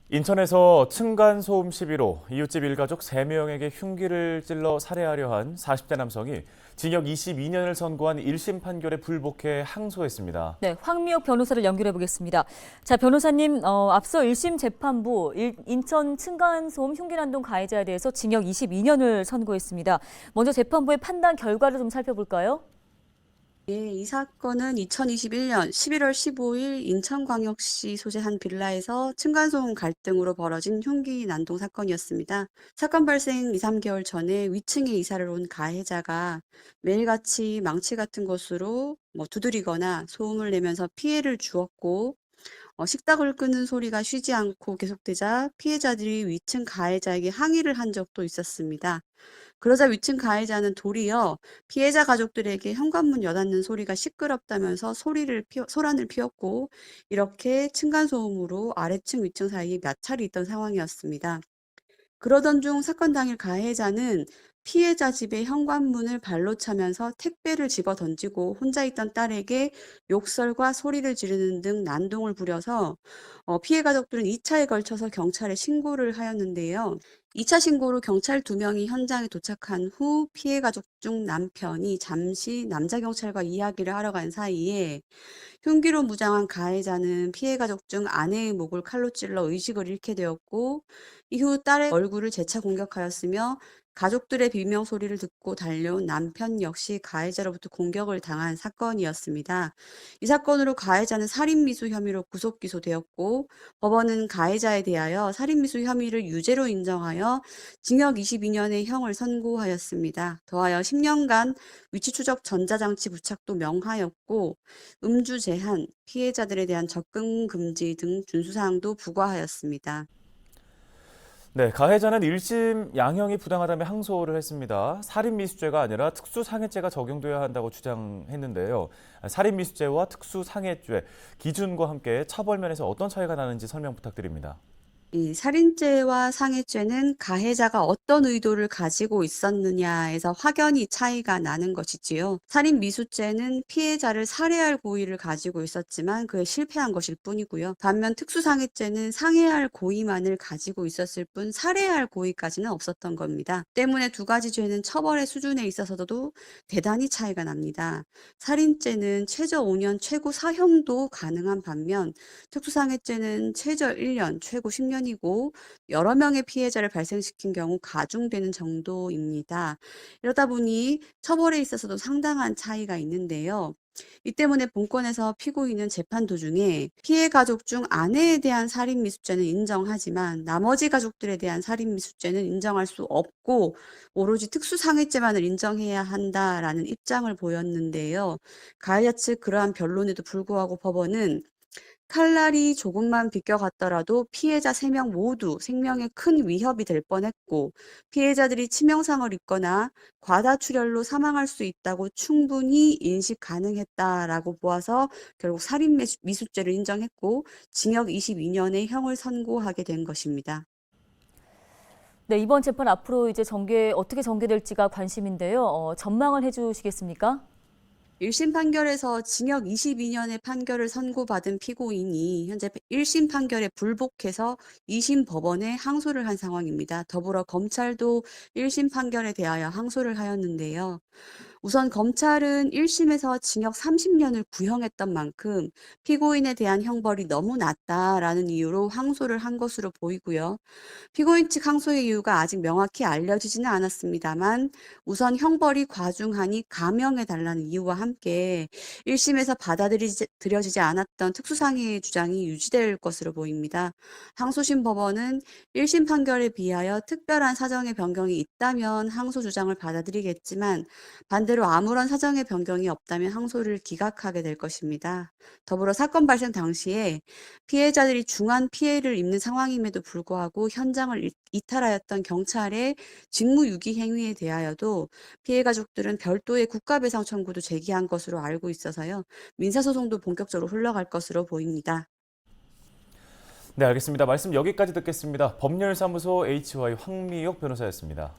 인천에서 층간소음 시비로 이웃집 일가족 3명에게 흉기를 찔러 살해하려 한 40대 남성이 징역 22년을 선고한 1심 판결에 불복해 항소했습니다. 네, 황미옥 변호사를 연결해 보겠습니다. 자, 변호사님, 앞서 1심 재판부 인천 층간소음 흉기난동 가해자에 대해서 징역 22년을 선고했습니다. 먼저 재판부의 판단 결과를 좀 살펴볼까요? 예, 이 사건은 2021년 11월 15일 인천광역시 소재 한 빌라에서 층간소음 갈등으로 벌어진 흉기 난동 사건이었습니다. 사건 발생 2, 3개월 전에 위층에 이사를 온 가해자가 매일같이 망치 같은 것으로 두드리거나 소음을 내면서 피해를 주었고, 식탁을 끄는 소리가 쉬지 않고 계속되자 피해자들이 위층 가해자에게 항의를 한 적도 있었습니다. 그러자 위층 가해자는 도리어 피해자 가족들에게 현관문 여닫는 소리가 시끄럽다면서 소란을 피웠고, 이렇게 층간소음으로 아래층 위층 사이에 마찰이 있던 상황이었습니다. 그러던 중 사건 당일 가해자는 피해자 집의 현관문을 발로 차면서 택배를 집어 던지고 혼자 있던 딸에게 욕설과 소리를 지르는 등 난동을 부려서 피해 가족들은 2차에 걸쳐서 경찰에 신고를 하였는데요. 2차 신고로 경찰 2명이 현장에 도착한 후 피해 가족 중 남편이 잠시 남자 경찰과 이야기를 하러 간 사이에 흉기로 무장한 가해자는 피해 가족 중 아내의 목을 칼로 찔러 의식을 잃게 되었고, 이후 딸의 얼굴을 재차 공격하였으며 가족들의 비명 소리를 듣고 달려온 남편 역시 가해자로부터 공격을 당한 사건이었습니다. 이 사건으로 가해자는 살인미수 혐의로 구속 기소되었고, 법원은 가해자에 대하여 살인미수 혐의를 유죄로 인정하여 징역 22년의 형을 선고하였습니다. 더하여 10년간 위치추적 전자장치 부착도 명하였고, 음주 제한, 피해자들에 대한 접근 금지 등 준수사항도 부과하였습니다. 네, 가해자는 1심 양형이 부당하다며 항소를 했습니다. 살인미수죄가 아니라 특수상해죄가 적용돼야 한다고 주장했는데요. 살인미수죄와 특수상해죄 기준과 함께 처벌면에서 어떤 차이가 나는지 설명 부탁드립니다. 이 살인죄와 상해죄는 가해자가 어떤 의도를 가지고 있었느냐에서 확연히 차이가 나는 것이지요. 살인 미수죄는 피해자를 살해할 고의를 가지고 있었지만 그에 실패한 것일 뿐이고요. 반면 특수상해죄는 상해할 고의만을 가지고 있었을 뿐 살해할 고의까지는 없었던 겁니다. 때문에 두 가지 죄는 처벌의 수준에 있어서도 대단히 차이가 납니다. 살인죄는 최저 5년, 최고 사형도 가능한 반면 특수상해죄는 최저 1년, 최고 10년이고 여러 명의 피해자를 발생시킨 경우 가중되는 정도입니다. 이러다 보니 처벌에 있어서도 상당한 차이가 있는데요. 이 때문에 본건에서 피고인은 재판 도중에 피해 가족 중 아내에 대한 살인미수죄는 인정하지만 나머지 가족들에 대한 살인미수죄는 인정할 수 없고 오로지 특수상해죄만을 인정해야 한다라는 입장을 보였는데요. 가해자 측 그러한 변론에도 불구하고 법원은 칼날이 조금만 비껴갔더라도 피해자 3명 모두 생명에 큰 위협이 될 뻔했고 피해자들이 치명상을 입거나 과다출혈로 사망할 수 있다고 충분히 인식 가능했다라고 보아서 결국 살인 미수죄를 인정했고 징역 22년의 형을 선고하게 된 것입니다. 네, 이번 재판 앞으로 이제 어떻게 전개될지가 관심인데요. 전망을 해주시겠습니까? 1심 판결에서 징역 22년의 판결을 선고받은 피고인이 현재 1심 판결에 불복해서 2심 법원에 항소를 한 상황입니다. 더불어 검찰도 1심 판결에 대하여 항소를 하였는데요. 우선 검찰은 1심에서 징역 30년을 구형했던 만큼 피고인에 대한 형벌이 너무 낮다라는 이유로 항소를 한 것으로 보이고요. 피고인 측 항소의 이유가 아직 명확히 알려지지는 않았습니다만 우선 형벌이 과중하니 감형해달라는 이유와 함께 1심에서 받아들여지지 않았던 특수상해의 주장이 유지될 것으로 보입니다. 항소심 법원은 1심 판결에 비하여 특별한 사정의 변경이 있다면 항소 주장을 받아들이겠지만 반대로 아무런 사정의 변경이 없다면 항소를 기각하게 될 것입니다. 더불어 사건 발생 당시에 피해자들이 중한 피해를 입는 상황임에도 불구하고 현장을 이탈하였던 경찰의 직무유기 행위에 대하여도 피해 가족들은 별도의 국가배상 청구도 제기한 것으로 알고 있어서요. 민사소송도 본격적으로 흘러갈 것으로 보입니다. 네, 알겠습니다. 말씀 여기까지 듣겠습니다. 법률사무소 HY 황미옥 변호사였습니다.